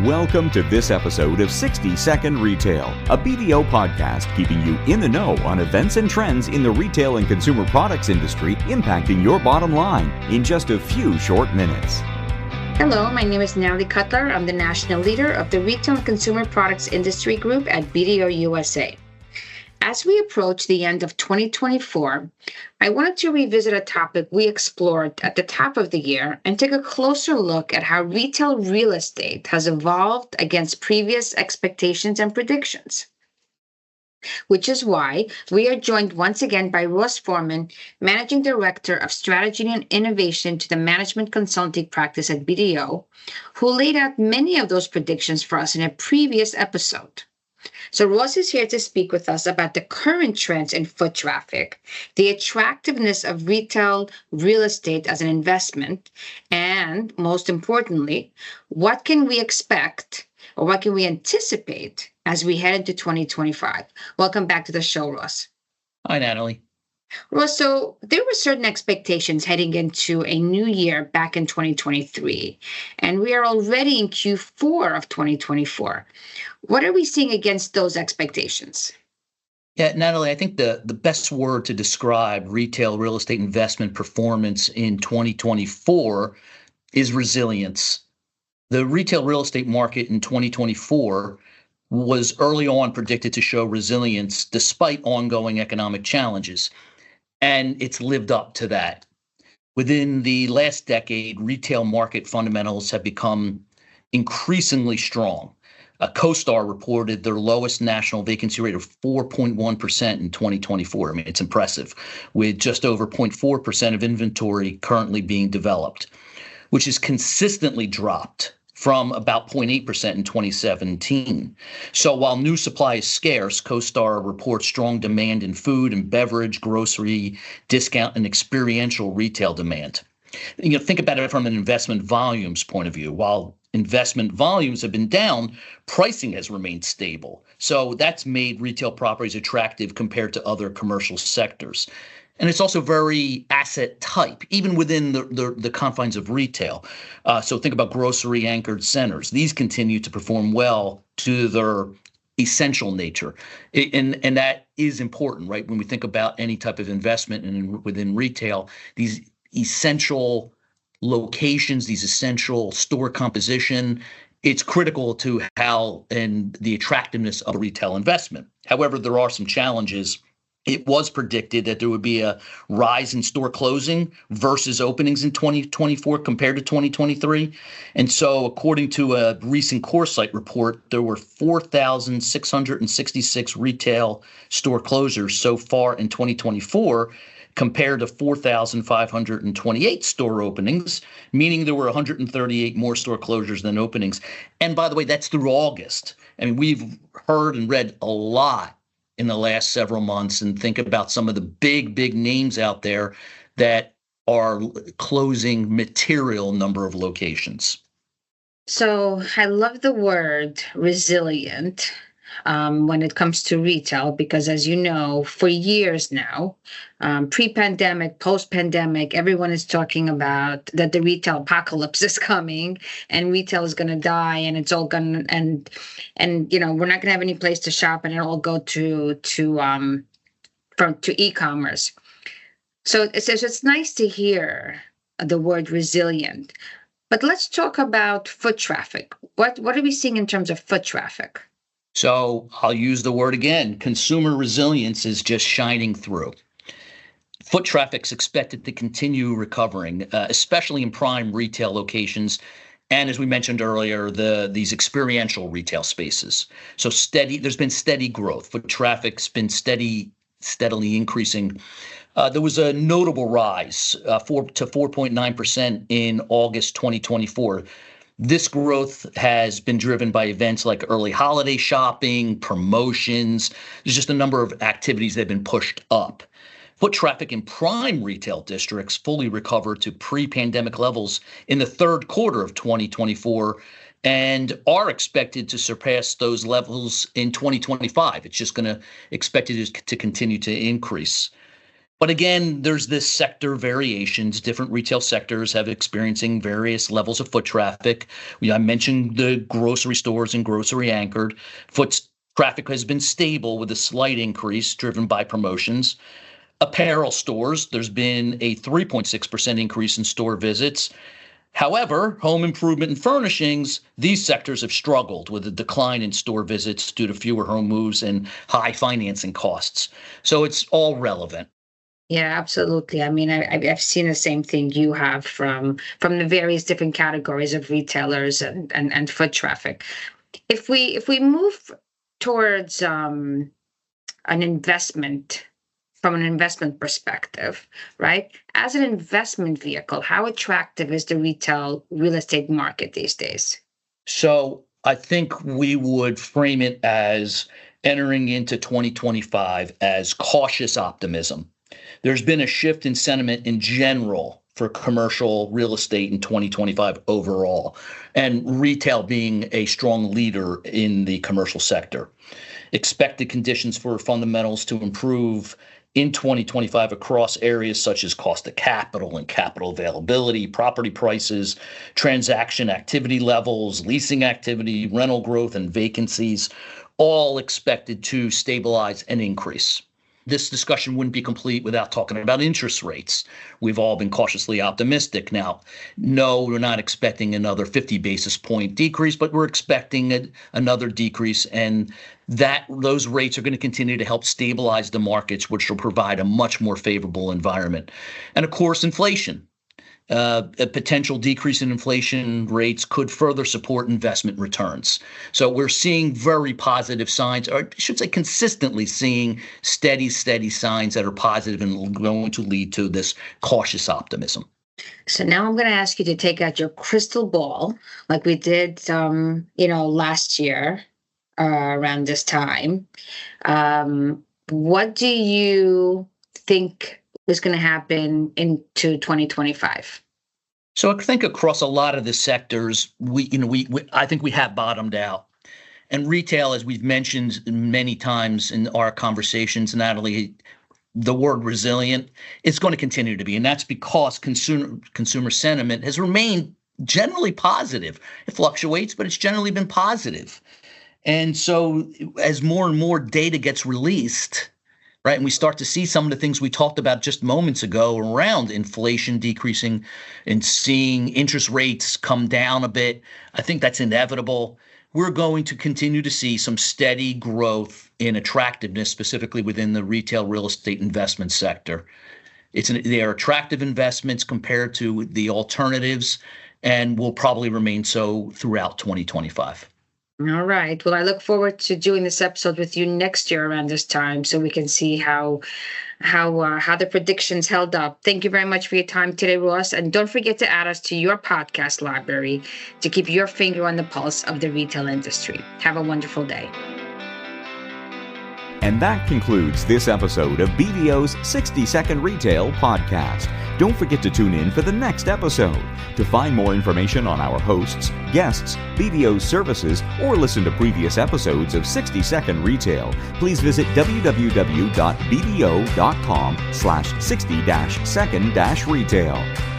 Welcome to this episode of 60 Second Retail, a BDO podcast keeping you in the know on events and trends in the retail and consumer products industry impacting your bottom line in just a few short minutes. Hello, my name is Natalie Cutler. I'm the national leader of the Retail and Consumer Products Industry Group at BDO USA. As we approach the end of 2024, I wanted to revisit a topic we explored at the top of the year and take a closer look at how retail real estate has evolved against previous expectations and predictions. Which is why we are joined once again by Ross Foreman, Managing Director of Strategy and Innovation to the Management Consulting Practice at BDO, who laid out many of those predictions for us in a previous episode. So Ross is here to speak with us about the current trends in foot traffic, the attractiveness of retail real estate as an investment, and most importantly, what can we expect or what can we anticipate as we head into 2025? Welcome back to the show, Ross. Hi, Natalie. Ross, so there were certain expectations heading into a new year back in 2023, and we are already in Q4 of 2024. What are we seeing against those expectations? Yeah, Natalie, I think the best word to describe retail real estate investment performance in 2024 is resilience. The retail real estate market in 2024 was early on predicted to show resilience despite ongoing economic challenges, and it's lived up to that. Within the last decade, retail market fundamentals have become increasingly strong. CoStar reported their lowest national vacancy rate of 4.1% in 2024. I mean, it's impressive, with just over 0.4% of inventory currently being developed, which has consistently dropped from about 0.8% in 2017. So while new supply is scarce, CoStar reports strong demand in food and beverage, grocery, discount, and experiential retail demand. Think about it from an investment volumes point of view. While investment volumes have been down, pricing has remained stable. So that's made retail properties attractive compared to other commercial sectors. And it's also very asset type, even within the confines of retail. So think about grocery anchored centers. These continue to perform well to their essential nature. And that is important, right? When we think about any type of investment within retail, these essential locations, these essential store composition, it's critical to how and the attractiveness of a retail investment. However, there are some challenges. It was predicted that there would be a rise in store closing versus openings in 2024 compared to 2023. And so according to a recent CoreSite report, there were 4,666 retail store closures so far in 2024 compared to 4,528 store openings, meaning there were 138 more store closures than openings. And by the way, that's through August. I mean, we've heard and read a lot in the last several months, and think about some of the big names out there that are closing material number of locations. So I love the word resilient when it comes to retail, because as you know, for years now, pre-pandemic, post-pandemic, everyone is talking about that the retail apocalypse is coming and retail is going to die and it's all going to, and we're not going to have any place to shop and it'll all go to e-commerce. So it's nice to hear the word resilient. But let's talk about foot traffic. What are we seeing in terms of foot traffic? So I'll use the word again. Consumer resilience is just shining through. Foot traffic's expected to continue recovering, especially in prime retail locations. And as we mentioned earlier, these experiential retail spaces. So there's been steady growth. Foot traffic's been steadily increasing. There was a notable rise to 4.9% in August 2024. This growth has been driven by events like early holiday shopping, promotions. There's just a number of activities that have been pushed up. Foot traffic in prime retail districts fully recovered to pre-pandemic levels in the third quarter of 2024 and are expected to surpass those levels in 2025. It's just expected to continue to increase. But again, there's this sector variations. Different retail sectors have experiencing various levels of foot traffic. I mentioned the grocery stores and grocery anchored. Foot traffic has been stable with a slight increase driven by promotions. Apparel stores, there's been a 3.6% increase in store visits. However, home improvement and furnishings, these sectors have struggled with a decline in store visits due to fewer home moves and high financing costs. So it's all relevant. Yeah, absolutely. I mean, I've seen the same thing you have from the various different categories of retailers and foot traffic. If we move towards an investment, from an investment perspective, right? As an investment vehicle, how attractive is the retail real estate market these days? So I think we would frame it as entering into 2025 as cautious optimism. There's been a shift in sentiment in general for commercial real estate in 2025 overall, and retail being a strong leader in the commercial sector. Expected conditions for fundamentals to improve in 2025 across areas such as cost of capital and capital availability, property prices, transaction activity levels, leasing activity, rental growth, and vacancies, all expected to stabilize and increase. This discussion wouldn't be complete without talking about interest rates. We've all been cautiously optimistic. Now, no, we're not expecting another 50 basis point decrease, but we're expecting another decrease, and those rates are going to continue to help stabilize the markets, which will provide a much more favorable environment. And of course, inflation. A potential decrease in inflation rates could further support investment returns. So we're seeing very positive signs, or I should say consistently seeing steady signs that are positive and going to lead to this cautious optimism. So now I'm going to ask you to take out your crystal ball, like we did, last year around this time. What do you think is going to happen into 2025? So I think across a lot of the sectors, I think we have bottomed out. And retail, as we've mentioned many times in our conversations, Natalie, the word resilient is going to continue to be, and that's because consumer sentiment has remained generally positive. It fluctuates, but it's generally been positive. And so as more and more data gets released, right, and we start to see some of the things we talked about just moments ago around inflation decreasing and seeing interest rates come down a bit, I think that's inevitable. We're going to continue to see some steady growth in attractiveness, specifically within the retail real estate investment sector. They are attractive investments compared to the alternatives, and will probably remain so throughout 2025. All right. Well, I look forward to doing this episode with you next year around this time, so we can see how the predictions held up. Thank you very much for your time today, Ross. And don't forget to add us to your podcast library to keep your finger on the pulse of the retail industry. Have a wonderful day. And that concludes this episode of BDO's 60-Second Retail Podcast. Don't forget to tune in for the next episode. To find more information on our hosts, guests, BDO's services, or listen to previous episodes of 60-Second Retail, please visit www.bdo.com/60-second-retail.